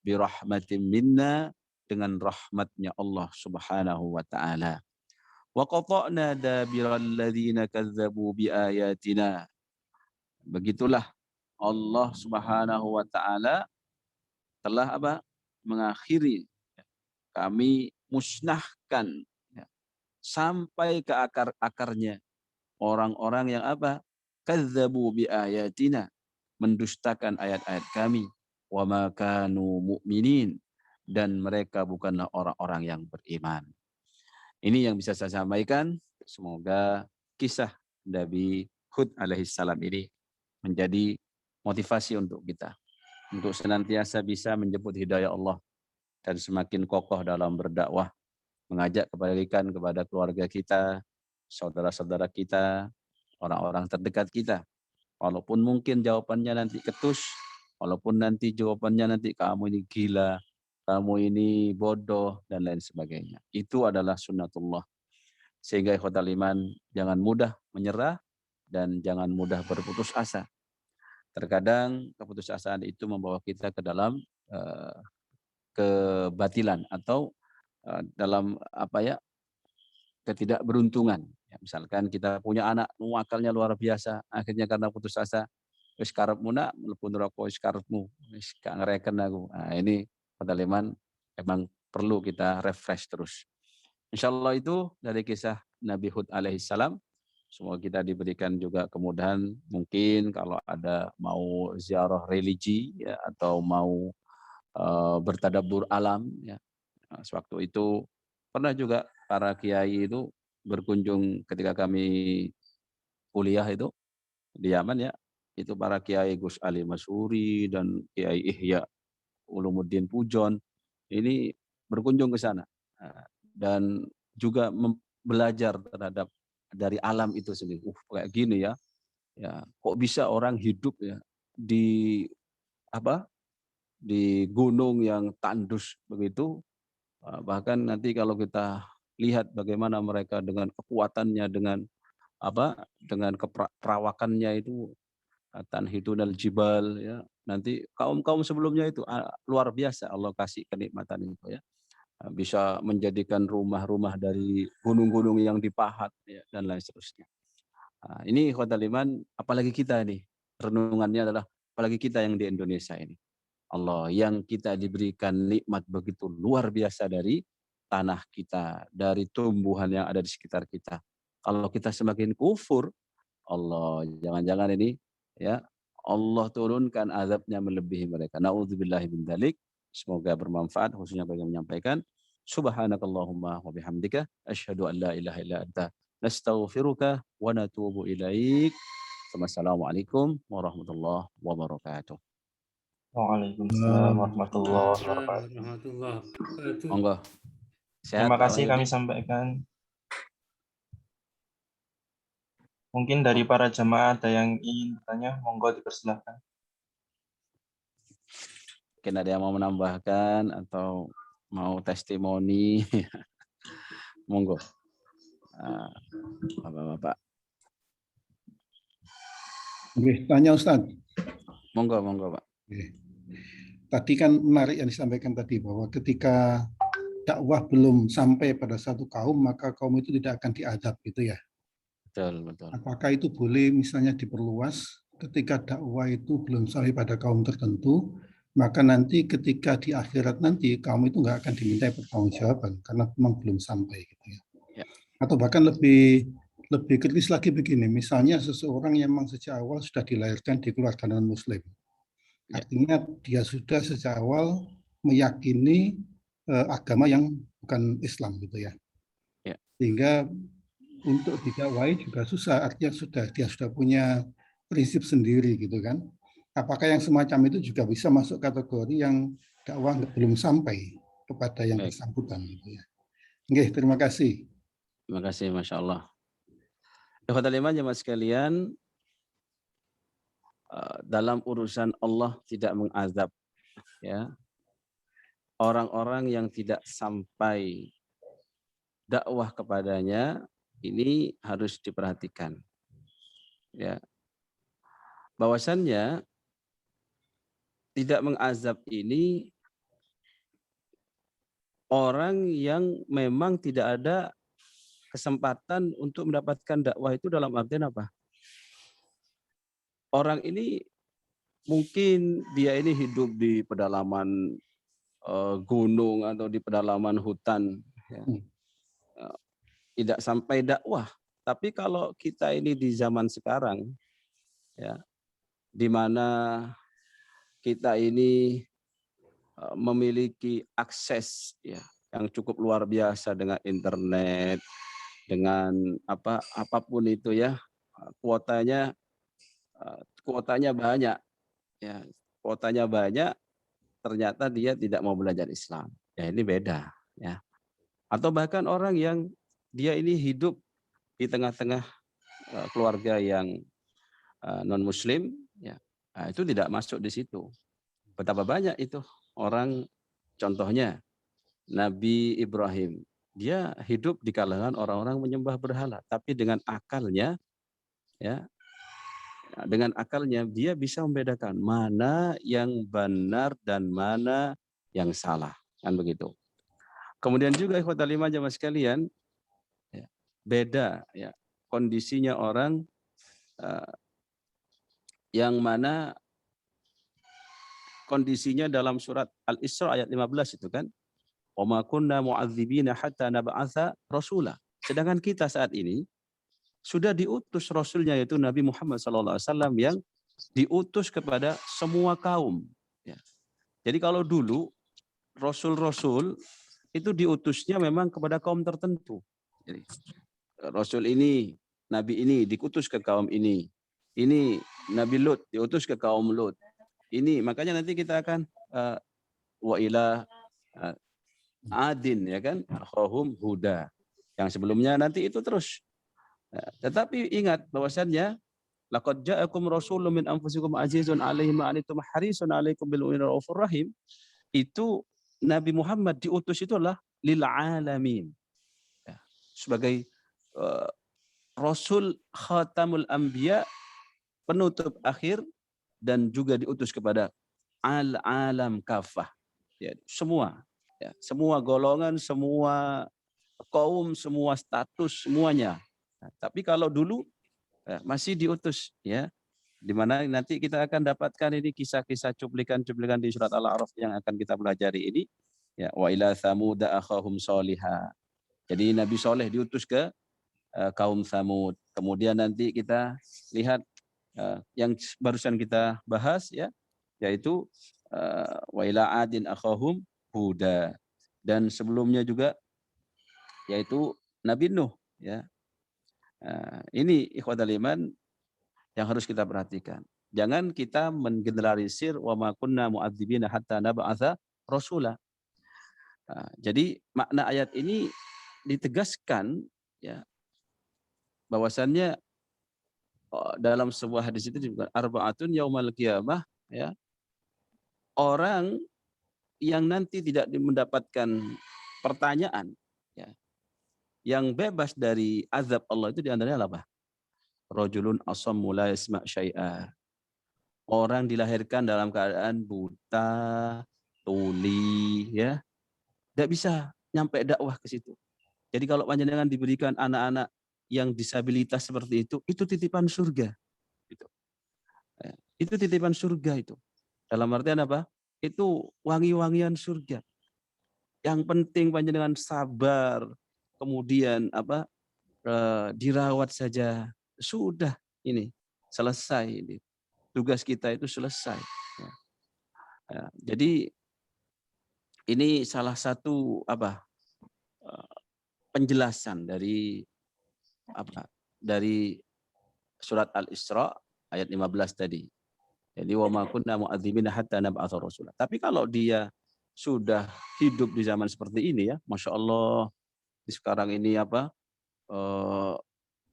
birahmatin minna, dengan rahmatnya Allah Subhanahu wa taala. Wa qata'na dabiral ladzina kazzabu biayatina. Begitulah Allah Subhanahu wa taala telah apa? Mengakhiri, kami musnahkan sampai ke akar-akarnya orang-orang yang apa? Kazzabu biayatina, mendustakan ayat-ayat kami, wa ma kanu mu'minin, dan mereka bukanlah orang-orang yang beriman. Ini yang bisa saya sampaikan. Semoga kisah Nabi Hud alaihissalam ini menjadi motivasi untuk kita, untuk senantiasa bisa menjemput hidayah Allah dan semakin kokoh dalam berdakwah, mengajak kebaikan kepada keluarga kita, saudara-saudara kita, orang-orang terdekat kita. Walaupun mungkin jawabannya nanti ketus, walaupun nanti jawabannya nanti kamu ini gila, kamu ini bodoh, dan lain sebagainya. Itu adalah sunnatullah. Sehingga ikhwatal iman, jangan mudah menyerah dan jangan mudah berputus asa. Terkadang keputusasaan itu membawa kita ke dalam kebatilan atau dalam ketidakberuntungan. Ya, misalkan kita punya anak, akalnya luar biasa, akhirnya karena putus asa, wis karepmu nak mlebu neraka, wis karepmu, wis gak ngereken aku. Nah, ini pedaleman emang perlu kita refresh terus. Insyaallah itu dari kisah Nabi Hud alaihissalam. Semoga kita diberikan juga kemudahan, mungkin kalau ada mau ziarah religi ya, atau mau bertadabbur alam ya. Nah, sewaktu itu pernah juga para kiai itu berkunjung ketika kami kuliah itu di Yaman ya. Itu para kiai Gus Ali Masuri dan Kiai Ihya Ulumuddin Pujon ini berkunjung ke sana dan juga belajar terhadap dari alam itu sendiri. Kayak gini ya. Ya, kok bisa orang hidup ya di di gunung yang tandus begitu. Bahkan nanti kalau kita lihat bagaimana mereka dengan kekuatannya, dengan dengan keperawakannya itu, tanhitunal jibal ya. Nanti kaum-kaum sebelumnya itu luar biasa Allah kasih kenikmatan itu ya. Bisa menjadikan rumah-rumah dari gunung-gunung yang dipahat ya, dan lain seterusnya. Ini ikhwatal iman, apalagi kita ini, renungannya adalah apalagi kita yang di Indonesia ini. Allah yang kita diberikan nikmat begitu luar biasa dari tanah kita, dari tumbuhan yang ada di sekitar kita. Kalau kita semakin kufur, Allah jangan-jangan ini ya Allah turunkan azabnya melebihi mereka. Nauzubillahi min dzalik. Semoga bermanfaat khususnya bagi yang menyampaikan. Subhanakallahumma wa bihamdika asyhadu an la ilaha illa anta nastaghfiruka wa natubu ilaik. Wassalamualaikum warahmatullahi wabarakatuh. Waalaikumsalam warahmatullahi wabarakatuh. Warahmatullahi wabarakatuh. Monggo. Sehat, Terima Pak kasih Wahyudi. kami sampaikan. Mungkin dari para jamaah ada yang ingin bertanya, monggo dipersilahkan. Mungkin ada yang mau menambahkan atau mau testimoni. Monggo. Bapak-bapak. Oke, tanya Ustaz. Monggo, Pak. Oke. Tadi kan menarik yang disampaikan tadi bahwa ketika dakwah belum sampai pada satu kaum, maka kaum itu tidak akan diadab gitu ya. Betul. Apakah itu boleh misalnya diperluas ketika dakwah itu belum sampai pada kaum tertentu, maka nanti ketika di akhirat nanti kaum itu nggak akan diminta pertanggungjawaban karena memang belum sampai gitu ya. Atau bahkan lebih kritis lagi begini, misalnya seseorang yang memang sejak awal sudah dilahirkan di keluarga non-muslim. Artinya dia sudah sejak awal meyakini agama yang bukan Islam gitu ya. Ya. Sehingga untuk didakwai juga susah, artinya dia sudah punya prinsip sendiri gitu kan. Apakah yang semacam itu juga bisa masuk kategori yang dakwah belum sampai kepada yang Baik. bersangkutan gitu ya. Oke, terima kasih. Terima kasih, Masya Allah. Ikhwatal iman jemaah sekalian, dalam urusan Allah tidak mengazab, ya, orang-orang yang tidak sampai dakwah kepadanya ini harus diperhatikan, ya, bahwasannya tidak mengazab ini orang yang memang tidak ada kesempatan untuk mendapatkan dakwah itu dalam artian apa? Orang ini mungkin dia ini hidup di pedalaman gunung atau di pedalaman hutan, ya, tidak sampai dakwah. Tapi kalau kita ini di zaman sekarang, ya, di mana kita ini memiliki akses, ya, yang cukup luar biasa dengan internet, dengan apapun itu, ya, kuotanya banyak, ya, kuotanya banyak, ternyata dia tidak mau belajar Islam, ya ini beda, ya. Atau bahkan orang yang dia ini hidup di tengah-tengah keluarga yang non Muslim, ya, nah, itu tidak masuk di situ. Betapa banyak itu orang, contohnya Nabi Ibrahim, dia hidup di kalangan orang-orang menyembah berhala, tapi dengan akalnya, ya, dengan akalnya dia bisa membedakan mana yang benar dan mana yang salah, kan begitu. Kemudian juga ikhwatal iman jemaah sekalian, ya, beda, ya, kondisinya orang yang mana kondisinya dalam surat Al-Isra ayat 15 itu kan, wa ma kunna mu'adzibina hatta nab'atsa rasula. Sedangkan kita saat ini sudah diutus rasulnya, yaitu Nabi Muhammad SAW, yang diutus kepada semua kaum, ya. Jadi kalau dulu rasul-rasul itu diutusnya memang kepada kaum tertentu. Jadi rasul ini, nabi ini diutus ke kaum ini. Ini Nabi Lut diutus ke kaum Lut. Ini makanya nanti kita akan wa ila adin, ya kan, akhahum huda. Yang sebelumnya nanti itu terus. Tetapi ingat bahwasannya laqad ja'akum rasulun min anfusikum azizun 'alaihi ma anittum harisun 'alaikum bil mu'minina raufur rahim. Itu Nabi Muhammad diutus itu adalah lil alamin, ya, sebagai rasul khatamul anbiya, penutup akhir, dan juga diutus kepada al alam kafah, ya, semua, ya, semua golongan, semua kaum, semua status, semuanya. Nah, tapi kalau dulu masih diutus, ya, di mana nanti kita akan dapatkan ini kisah-kisah cuplikan-cuplikan di surat Al-A'raf yang akan kita pelajari ini, ya, wa ila tsamuda akhahum sholiha. Jadi Nabi Soleh diutus ke kaum Tsamud. Kemudian nanti kita lihat yang barusan kita bahas, ya, yaitu wa ila adin akhahum huda, dan sebelumnya juga yaitu Nabi Nuh, ya. Ini ikhwatal iman yang harus kita perhatikan. Jangan kita menggeneralisir wa ma kunna mu'adzibina hatta nab'atsa rasula. Jadi makna ayat ini ditegaskan, ya, bahwasannya dalam sebuah hadis itu juga arba'atun yaumal qiyamah, ya, orang yang nanti tidak mendapatkan pertanyaan, ya, yang bebas dari azab Allah, itu diantaranya apa? Rajulun asammu la yasma' syai'a. Orang dilahirkan dalam keadaan buta, tuli, ya, tidak bisa nyampe dakwah ke situ. Jadi kalau panjenengan diberikan anak-anak yang disabilitas seperti itu titipan surga. Itu titipan surga itu. Dalam artian apa? Itu wangi-wangian surga. Yang penting panjenengan sabar, kemudian dirawat saja, sudah, ini selesai, ini tugas kita itu selesai. Jadi Ini salah satu penjelasan dari dari surat Al-Isra ayat 15 tadi. Jadi wa ma kunna mu'adzibina hatta nab'atsa rasula. Tapi kalau dia sudah hidup di zaman seperti ini ya, Masya Allah, sekarang ini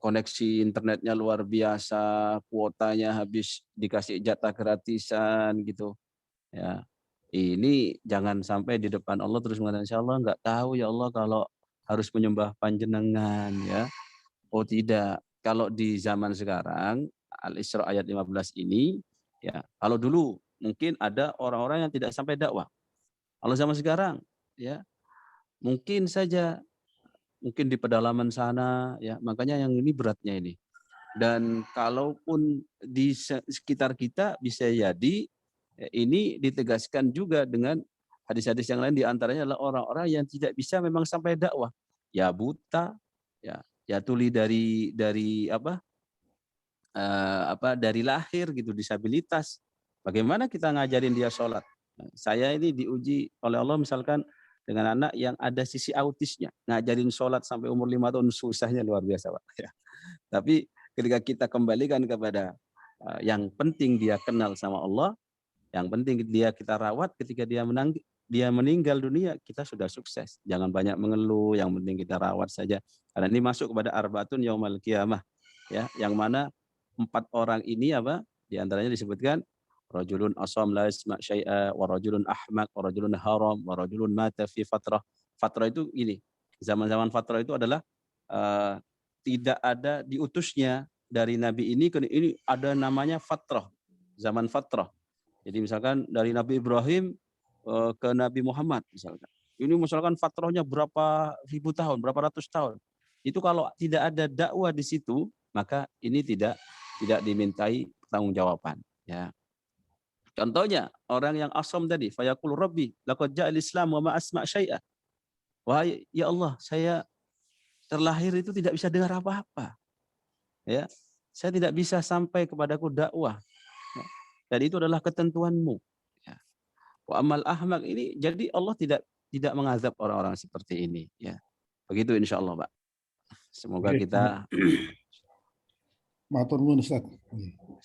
koneksi internetnya luar biasa, kuotanya habis, dikasih jatah gratisan gitu. Ya, ini jangan sampai di depan Allah terus mengatakan, insya Allah nggak tahu ya Allah kalau harus menyembah panjenengan ya. Oh tidak, kalau di zaman sekarang Al-Isra ayat 15 ini ya, kalau dulu mungkin ada orang-orang yang tidak sampai dakwah. Kalau zaman sekarang ya, mungkin saja mungkin di pedalaman sana ya, makanya yang ini beratnya ini. Dan kalaupun di sekitar kita bisa jadi ini ditegaskan juga dengan hadis-hadis yang lain, diantaranya adalah orang-orang yang tidak bisa memang sampai dakwah, ya buta, ya tuli dari dari lahir gitu, disabilitas. Bagaimana kita ngajarin dia sholat? Saya ini diuji oleh Allah misalkan dengan anak yang ada sisi autisnya, ngajarin sholat sampai umur 5 tahun susahnya luar biasa, Pak. Ya. Tapi ketika kita kembalikan kepada yang penting dia kenal sama Allah, yang penting kita rawat ketika dia meninggal dunia, kita sudah sukses. Jangan banyak mengeluh, yang penting kita rawat saja. Karena ini masuk kepada arbaatun yaumal qiyamah, ya, yang mana 4 orang ini di antaranya disebutkan rajulun asam la yasma' syai'a, wa rajulun ahmaq, wa rajulun haram, wa rajulun mata fi fatrah. Fatrah itu ini, zaman-zaman fatrah itu adalah tidak ada diutusnya dari nabi ini ada namanya fatrah, zaman fatrah. Jadi misalkan dari Nabi Ibrahim ke Nabi Muhammad misalkan. Ini misalkan fatrahnya berapa ribu tahun, berapa ratus tahun. Itu kalau tidak ada dakwah di situ, maka ini tidak dimintai pertanggungjawaban, ya. Contohnya orang yang asam tadi, fayaqul rabbi laqad ja'al islam wa ma asma' syai'a. Wahai ya Allah, saya terlahir itu tidak bisa dengar apa-apa. Ya. Saya tidak bisa sampai kepadaku dakwah. Ya. Dan itu adalah ketentuanmu. Ya. Wa amal ahmaq ini, jadi Allah tidak mengazab orang-orang seperti ini, ya. Begitu insyaallah, Pak. Semoga kita matur nuwun Ustaz.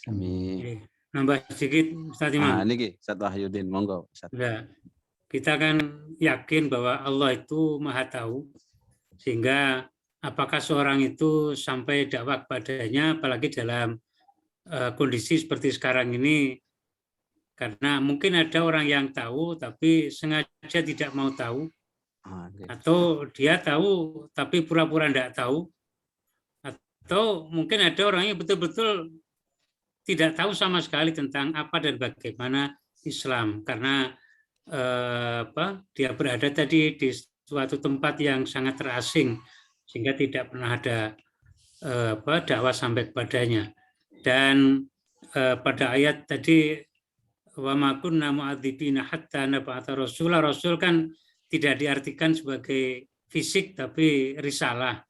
Amin. Nambah sedikit Ustaz Iman. Niki Ustaz Wahyudin, monggo Ustaz. Ya, kita kan yakin bahwa Allah itu Maha Tahu, sehingga apakah seorang itu sampai dakwah kepadanya, apalagi dalam kondisi seperti sekarang ini, karena mungkin ada orang yang tahu tapi sengaja tidak mau tahu, atau dia tahu tapi pura-pura tidak tahu, atau mungkin ada orang yang betul-betul tidak tahu sama sekali tentang apa dan bagaimana Islam, karena dia berada tadi di suatu tempat yang sangat terasing sehingga tidak pernah ada dakwah sampai kepadanya. Dan pada ayat tadi wa ma kunna mu'adzibina hatta nab'atsa rasula, rasul kan tidak diartikan sebagai fisik tapi risalah,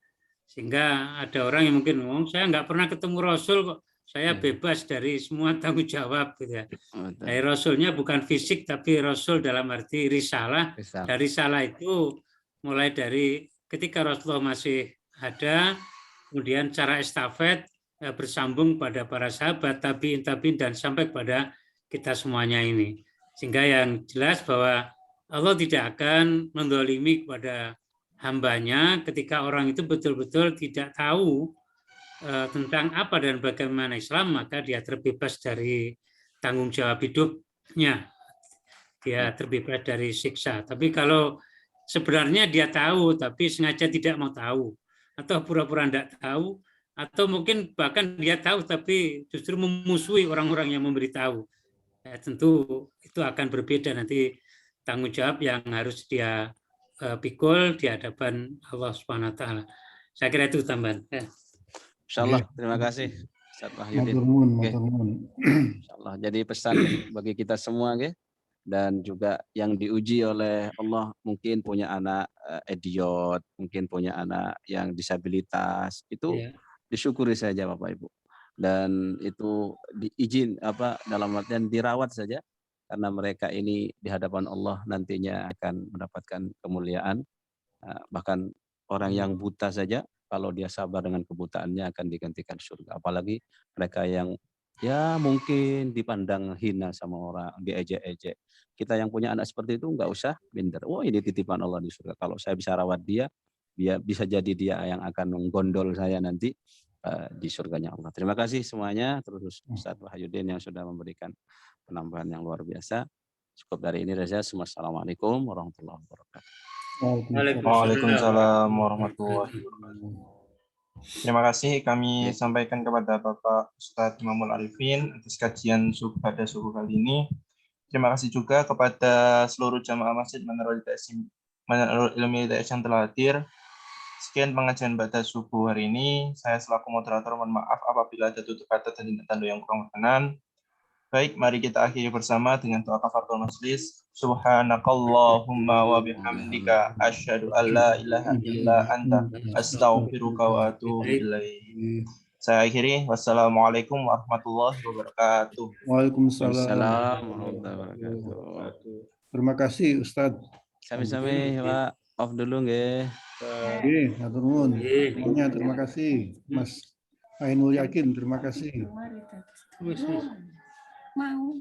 sehingga ada orang yang mungkin saya nggak pernah ketemu rasul kok, saya bebas dari semua tanggung jawab gitu ya. Dari rasulnya bukan fisik tapi rasul dalam arti risalah. Dari risalah itu mulai dari ketika Rasulullah masih ada, kemudian cara estafet bersambung pada para sahabat, tabi'in dan sampai kepada kita semuanya ini. Sehingga yang jelas bahwa Allah tidak akan mendolimi kepada hambanya ketika orang itu betul-betul tidak tahu tentang apa dan bagaimana Islam, maka dia terbebas dari tanggung jawab hidupnya, dia terbebas dari siksa. Tapi kalau sebenarnya dia tahu tapi sengaja tidak mau tahu, atau pura-pura tidak tahu, atau mungkin bahkan dia tahu tapi justru memusuhi orang-orang yang memberitahu, ya, tentu itu akan berbeda nanti tanggung jawab yang harus dia pikul di hadapan Allah Subhanahu wa taala. Saya kira itu tambahan. Insyaallah, terima kasih Ustaz Wahyudin. Insyaallah jadi pesan bagi kita semua, okay? Dan juga yang diuji oleh Allah, mungkin punya anak idiot, mungkin punya anak yang disabilitas, itu disyukuri saja Bapak Ibu. Dan itu diizin dalam artian dirawat saja, karena mereka ini di hadapan Allah nantinya akan mendapatkan kemuliaan. Bahkan orang yang buta saja kalau dia sabar dengan kebutaannya akan digantikan surga. Apalagi mereka yang ya mungkin dipandang hina sama orang, diejek-ejek. Kita yang punya anak seperti itu nggak usah minder. Wah, ini titipan Allah di surga. Kalau saya bisa rawat dia bisa jadi dia yang akan menggondol saya nanti di surganya Allah. Terima kasih semuanya. Terus Ustadz Wahyudin yang sudah memberikan penambahan yang luar biasa. Cukup dari ini Reza. Assalamualaikum warahmatullahi wabarakatuh. Waalaikumsalam warahmatullahi wabarakatuh. Terima kasih kami sampaikan kepada Bapak Ustadz Imamul Arifin atas kajian pada subuh kali ini. Terima kasih juga kepada seluruh jamaah Masjid Manarul Ilmi ITS yang telah hadir. Sekian pengajian pada subuh hari ini. Saya selaku moderator mohon maaf apabila ada tutur kata dan tindak tanduk yang kurang berkenan. Baik, mari kita akhiri bersama dengan doa kafaratul majlis. Subhanakallahumma wa bihamdika asyhadu an la ilaha illa anta astaghfiruka wa atubu ilaik. Saya akhiri. Wassalamualaikum warahmatullahi wabarakatuh. Waalaikumsalam warahmatullahi wabarakatuh. Terima kasih Ustadz. Sami-sami Pak. Off dulu nggih. Nggih, hatur nuwun. Semuanya terima kasih. Mas Ainul Yakin, terima kasih. Mau.